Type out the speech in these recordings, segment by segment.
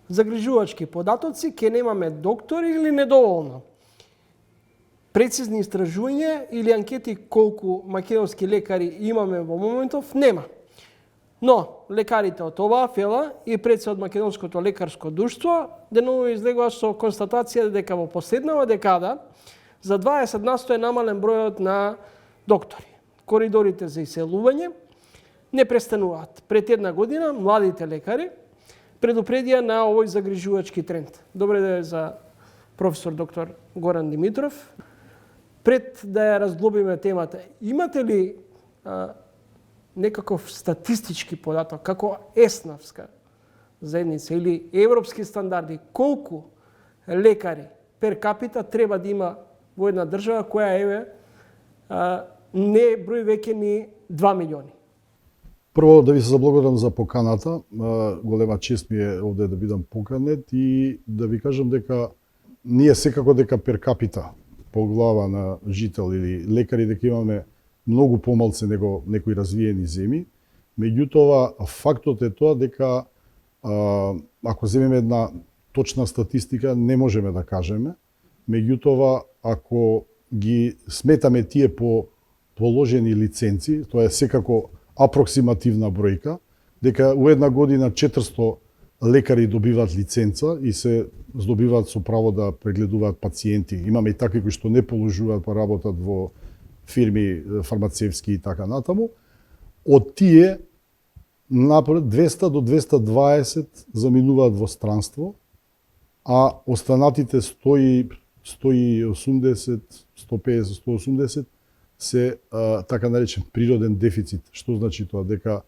загрижувачки податоци, ќе немаме доктори или недоволно. Прецизни истражувања или анкети колку македонски лекари имаме во моментов нема. Но лекарите од оваа фела и пред од Македонското лекарско друштво деново излегува со констатација дека во последнава декада за 20% е намален бројот на доктори. Коридорите за иселување не престануваат. Пред една година младите лекари предупредија на овој загрижувачки тренд. Добре да е за професор доктор Горан Димитров. Пред да ја разглобиме темата, имате ли некаков статистички податок, како еснавска заедница или европски стандарди, колку лекари пер капита треба да има во една држава која не број веќе ни 2 милиони? Прво да ви се заблагодарам за поканата. Голема чест ми е овде да бидам поканет и да ви кажам дека ние секако дека пер капита по глава на жител или лекари дека имаме многу помалце него некои развиени земји. Меѓутоа, фактот е тоа дека ако земеме една точна статистика, не можеме да кажеме. Меѓутоа, ако ги сметаме тие по положени лиценци, тоа е секако апроксимативна бројка, дека у една година 400 лекари добиваат лиценца и се здобиваат со право да прегледуваат пациенти. Имаме и такви кои што не положуваат па работат во фирми фармацевски и така натаму. Од тие напред 200 до 220 заминуваат во странство, а останатите 180, 150, 180 се така наречен природен дефицит. Што значи тоа? Дека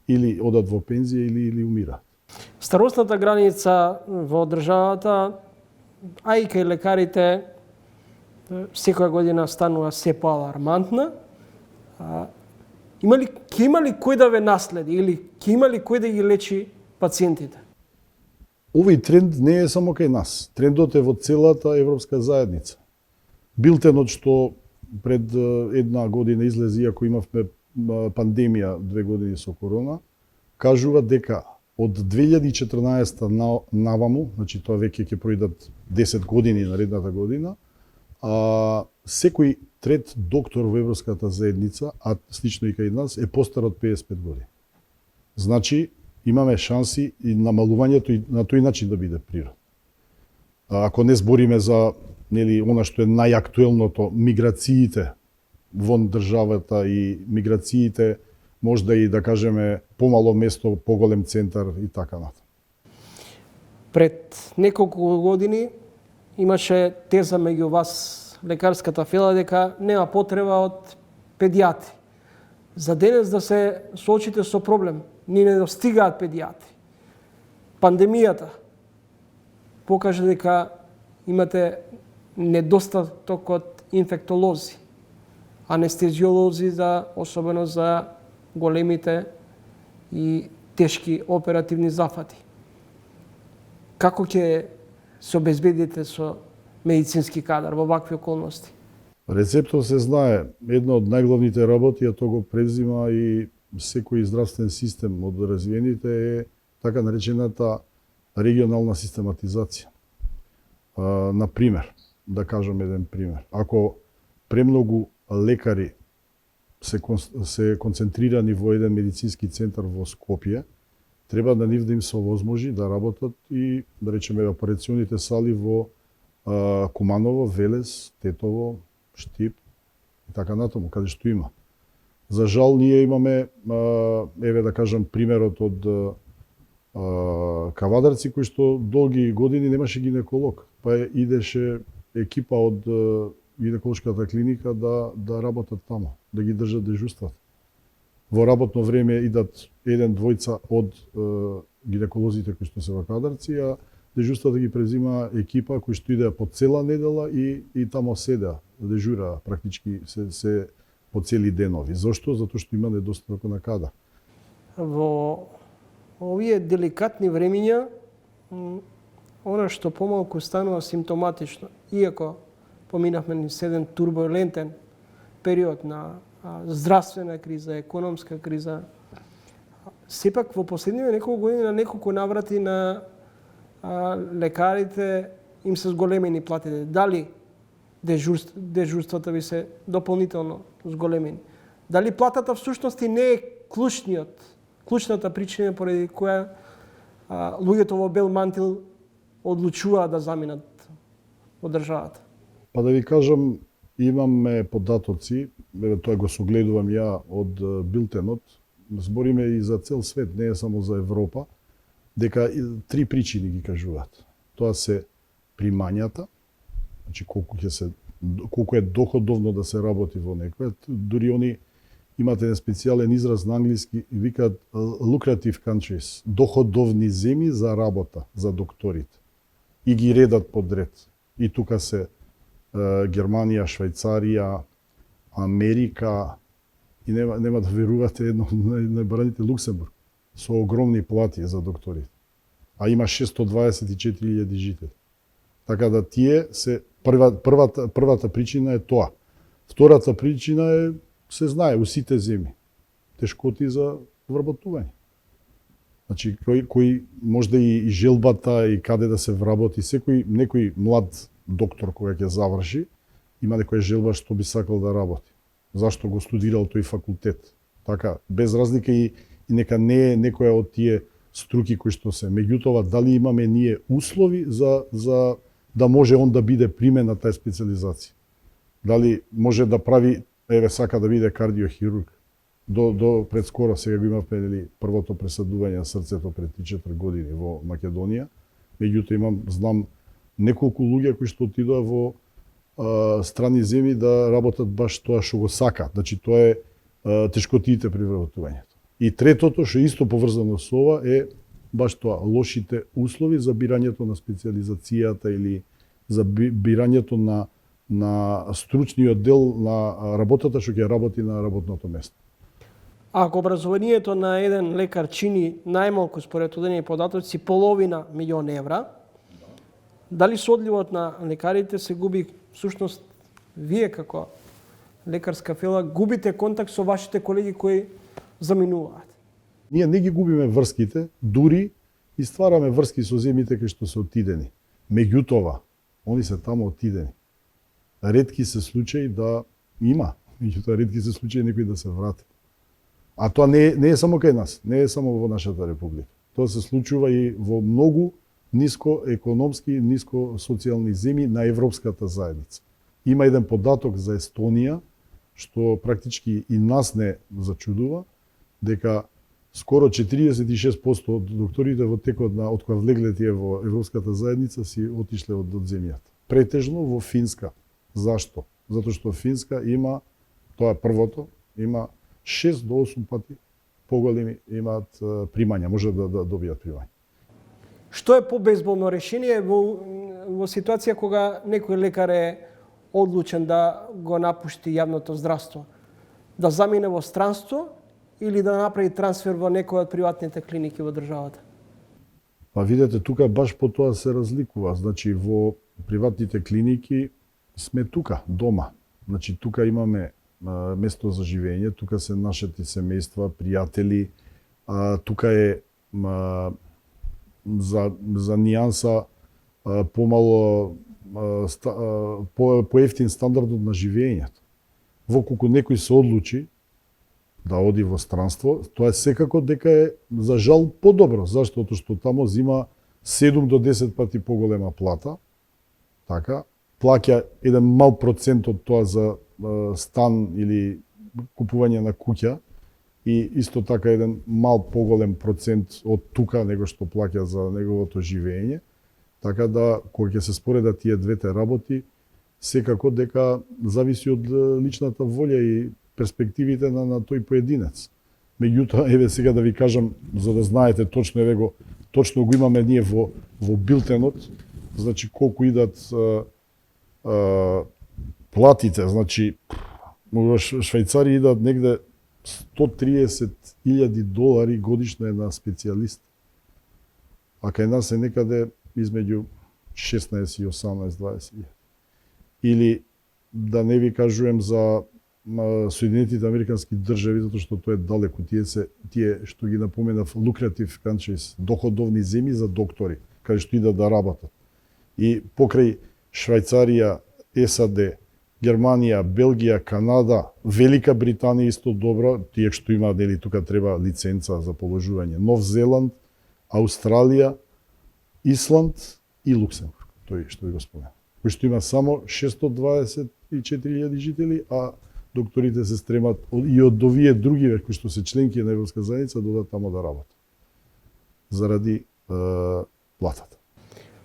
или одат во пензија или умираат. Старосната граница во државата, а и кај лекарите, секоја година станува се поалармантна. Ќе има ли кој да ве наследи или ќе има ли кој да ги лечи пациентите? Овој тренд не е само кај нас. Трендот е во целата европска заедница. Билтенот што пред една година излезе, иако имавме пандемија 2 години со корона, кажува дека од 2014 наваму, значи тоа веќе ќе проидат 10 години наредната година, секој трет доктор во европската заедница, а слично и кај нас, е постар од 55 години. Значи, имаме шанси и намалувањето и на тој начин да биде природно. Ако не збориме за она што е најактуелното, миграциите вон државата и миграциите, можда и да кажеме помало место, поголем центар и така натаму. Пред неколку години имаше теза меѓу вас, лекарската фела, дека нема потреба од педиатри. За денес да се соочите со проблем, ни не достигаат педиатри. Пандемијата покажа дека имате недостаток од инфектолози, анестезиолози, особено за големите и тешки оперативни зафати. Како ќе се обезбедите со медицински кадар во вакви околности? Рецептот се знае. Една од најглавните работи, а тоа го превзима и секој здравствен систем од развиените, е така наречената регионална систематизација. Например, да кажам еден пример. Ако премногу лекари се концентрирани во еден медицински центар во Скопје, треба на нив да им се овозможи да работат и, да речеме, операционите сали во Куманово, Велес, Тетово, Штип и така натаму, каде што има. За жал, ние имаме, еве да кажам, примерот од Кавадарци, кој што долги години немаше гинеколог, па идеше екипа од гинеколошката клиника да работат таму, да ги држат дежурствата. Во работно време идат еден-двојца од гинеколозите кои што се во Кавадарци, а дежурствата ги презима екипа кои што идеа по цела недела и тамо седеа, дежура практички се по цели денови. Зошто? Затоа што има недостаток на кадар. Во овие деликатни времиња, она што помалку станува симптоматично, иако поминавме низ еден турбулентен период на здравствена криза, економска криза, сепак во последниве неколку години на неколку наврати на лекарите им се зголемени платите? Дали дежурствата ви се дополнително зголемени? Дали платата всушност не е клучната причина поради која луѓето во бел мантил одлучуваат да заминат од државата? Па да ви кажам, имаме податоци, тоа го согледувам ја од билтенот, збориме и за цел свет, не е само за Европа, дека три причини ги кажуваат. Тоа се примањата, значи колку е доходовно да се работи во некоја, дури они имат еден специјален израз на англиски, викаат lucrative countries, доходовни земји за работа, за докторите. И ги редат подред. И тука се Германија, Швајцарија, Америка, и нема да верувате, едно од најбраните Луксембург, со огромни плати за докторите. А има 624.000 жители. Така да тие се првата причина е тоа. Втората причина е, се знае, у сите земји, тешкоти за вработување. Значи, кој може да и желбата и каде да се вработи, некој млад доктор кој ќе заврши, има некоја желба што би сакал да работи. Зашто го студирал тој факултет. Така, без разлика и нека не е некоја од тие струки кои што се. Меѓутоа, дали имаме ние услови за да може он да биде примен на таа специализација? Дали може да прави, сака да биде кардиохирург? До пред скоро, сега го имавме првото пресадување на срцето пред 3-4 години во Македонија. Меѓутоа знам неколку луѓе кои што отидоа во страни земји да работат баш тоа што го сакаат. Значи тоа е тешкотиите при вработувањето. И третото, што исто поврзано со ова, е баш тоа, лошите услови за бирањето на специализацијата или за бирањето на стручниот дел на работата што ќе работи на работното место. Ако образованието на еден лекар чини најмалку според одредени податоци $500.000.000 евра, дали со одливот на лекарите се губи всушност вие како лекарска фела губите контакт со вашите колеги кои заминуваат? Ние не ги губиме врските, дури и ствараме врски со земјите кои што се отидени. Меѓутоа, они се таму отидени. Ретки се случаи да има, меѓутоа ретки се случаи некои да се врати. А тоа не е само кај нас, не е само во нашата република. Тоа се случува и во многу ниско економски, ниско социјални земји на европската заедница. Има еден податок за Естонија, што практички и нас не зачудува, дека скоро 46% од докторите во текот на откога влегле тие во европската заедница си отишле од земјата. Претежно во Финска. Зашто? Затоа што Финска има, тоа е првото, има 6 до 8 пати поголеми имаат примања, може да добијат примања. Што е побезболно решение во ситуација кога некој лекар е одлучен да го напушти јавното здравство? Да замине во странство или да направи трансфер во некоја од приватните клиники во државата? Па видете, тука баш по тоа се разликува. Значи, во приватните клиники сме тука, дома. Значи, тука имаме место за живење, тука се нашите семејства, пријатели, тука е за нијанса помало поевтин стандардот на живењето. Воколку некој се одлучи да оди во странство, тоа е секако дека е за жал подобро, заштото што тамо зима 7 до 10 пати поголема плата, така, плаќа еден мал процент од тоа за стан или купување на куќа и исто така еден мал поголем процент од тука него што плаќа за неговото живење, така да кога ќе се споредат тие двете работи, секако дека зависи од личната волја и перспективите на тој поединец. Меѓутоа, еве сега да ви кажам, за да знаете точно, точно го имаме ние во билтенот, значи колку идат платите, значи во Швајцарија идат негде $130.000 годишно на специјалист. А кај нас е некаде измеѓу 16 и 18-20. Или да не ви кажувам за Соединетите Американски држави, затоа што тоа е далеко. Тие што ги напоменав lucrative countries, доходовни земји за доктори. каде што идат да работат. И покрај Швајцарија, САД, Германија, Белгија, Канада, Велика Британија исто добро, тие што има, нели, тука треба лиценца за положување. Нов Зеланд, Аустралија, Исланд и Луксембург, тој што ви го спомена. Кој што има само 624.000 жители, а докторите се стремат и од овие други кои што се членки на Европска заедница да одат тамо да работат. Заради платата.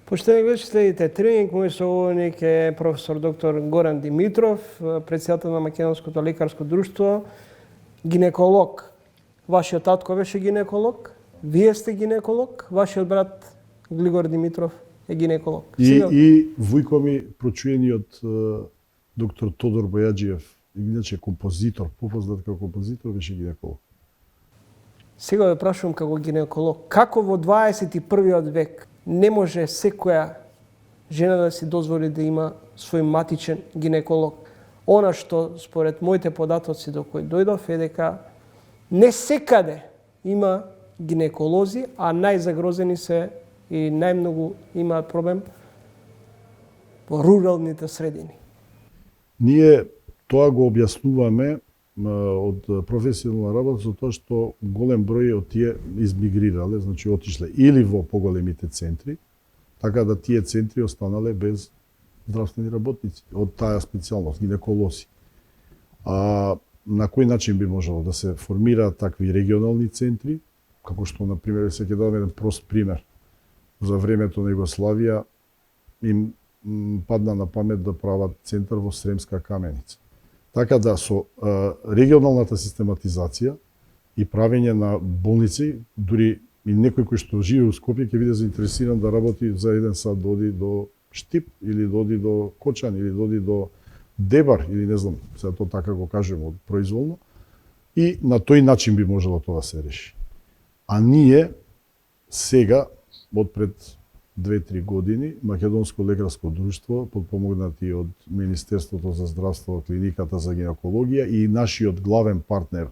Поштени гледачи, следите тренинг, мој соговорник е професор доктор Горан Димитров, председател на Македонското лекарско друштво, гинеколог. Вашиот татко беше гинеколог, вие сте гинеколог, вашиот брат Глигор Димитров е гинеколог. И вујко ми прочуениот доктор Тодор Бојаджиев, иначе композитор, попознат како композитор, беше гинеколог. Сега ве прашувам како гинеколог, како во 21. век не може секоја жена да си дозволи да има свој матичен гинеколог? Она што според моите податоци до кои дојдов е дека не секаде има гинеколози, а најзагрозени се и најмногу имаат проблем во руралните средини. Ние тоа го објаснуваме од професионална работа со тоа што голем број од тие измигрирале, значи отишле или во поголемите центри, така да тие центри останале без здравствени работници од таа специјалност, гинеколози. А на кој начин би можело да се формираат такви регионални центри, како што, например, се ќе дадам еден прост пример. За времето на Југославија им падна на памет да прават центар во Сремска Каменица. Така да со регионалната систематизација и правење на болници, дури и некој кој што живее во Скопје ќе биде заинтересиран да работи за еден сат, да оди до Штип или да оди до Кочан или да оди до Дебар или не знам, сега тоа така го кажем произволно, и на тој начин би можело тоа да се реши. А ние сега од пред 2-3 години Македонско лекарско друштво, подпомогнати од Министерството за здравство, клиниката за гинекологија и нашиот главен партнер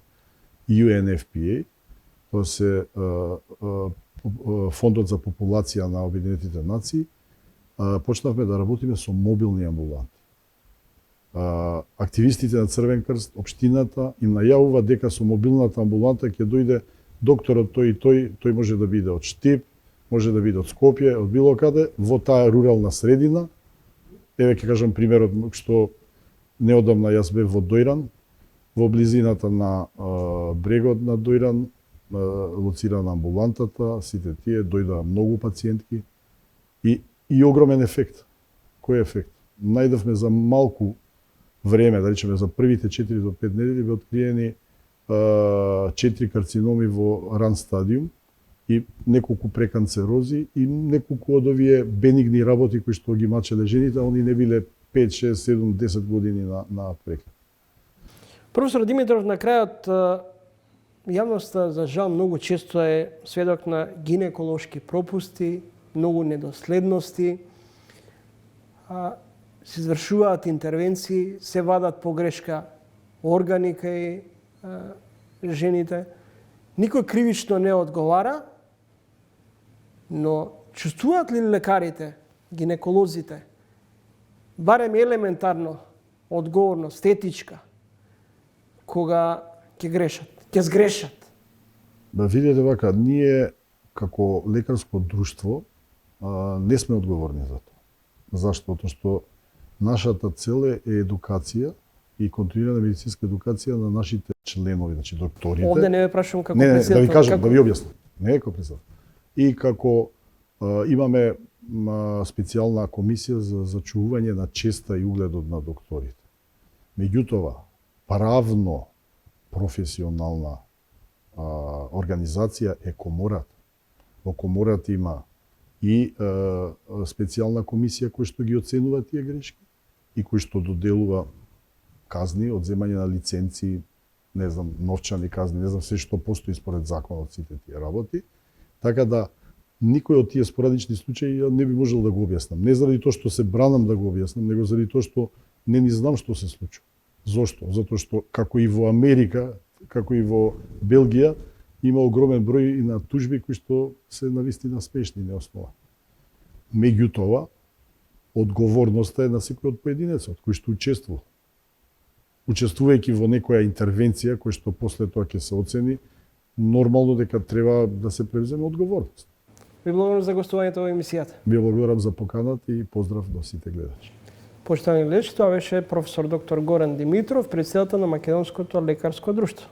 UNFPA, тоа се Фондот за популација на Обединетите нации, почнавме да работиме со мобилни амбуланти. Активистите на Црвен крст, општината им најавува дека со мобилната амбуланта ќе дојде докторот тој и тој може да биде од Штип, може да биде од Скопје, од било каде, во таа рурална средина. Еве ќе кажам примерот што неодамна јас бев во Дојран, во близината на брегот на Дојран, лоцирана амбулантата, сите тие дојдоа многу пациентки и огромен ефект. Кој е ефект? Најдовме за малку време, да речеме за првите 4 до 5 недели бе откриени 4 карциноми во ран стадиум и неколку преканцерози и неколку од овие бенигни работи кои што ги мачеле жените, они не биле 5, 6, 7, 10 години на преглед. Професор Димитров, на крајот, јавноста за жал многу често е сведок на гинеколошки пропусти, многу недоследности, се извршуваат интервенции, се вадат погрешка органи кај жените. Никој кривично не одговара, но чувствуваат ли лекарите, гинеколозите, барем елементарно одговорност, етичка, кога ќе грешат, ќе сгрешат? Видете вака, ние како лекарско друштво не сме одговорни за тоа. Зашто? Тоа што нашата цел е едукација и континуирана медицинска едукација на нашите членови, значи докторите. Овде не ве прашувам како председател. Да ви кажам, како... да ви објаснам. Не како председател. И како имаме специјална комисија за зачувување на честа и угледот на докторите. Меѓутоа, правно професионална организација е комората. Во комората има и специјална комисија која што ги оценува тие грешки и кој што доделува казни, одземање на лиценци, не знам, новчани казни, не знам се што постои според законот сите тие работи. Така да никој од тие спорадични случаи не би можел да го објаснам. Не заради тоа што се бранам да го објаснам, него заради тоа што не ни знам што се случува. Зошто? Затоа што како и во Америка, како и во Белгија, има огромен број и на тужби кои што се навистина смешни и неосновани. Меѓутоа, одговорноста е на секој од поединецот кој што учествува. Учествувајќи во некоја интервенција која што после тоа ќе се оцени, нормално дека треба да се превземе одговорност. Ви благодарам за гостувањето во емисијата. Ви благодарам за поканата и поздрав до сите гледачи. Поштовани гледачи, тоа беше професор доктор Горан Димитров, претседател на Македонското лекарско друштво.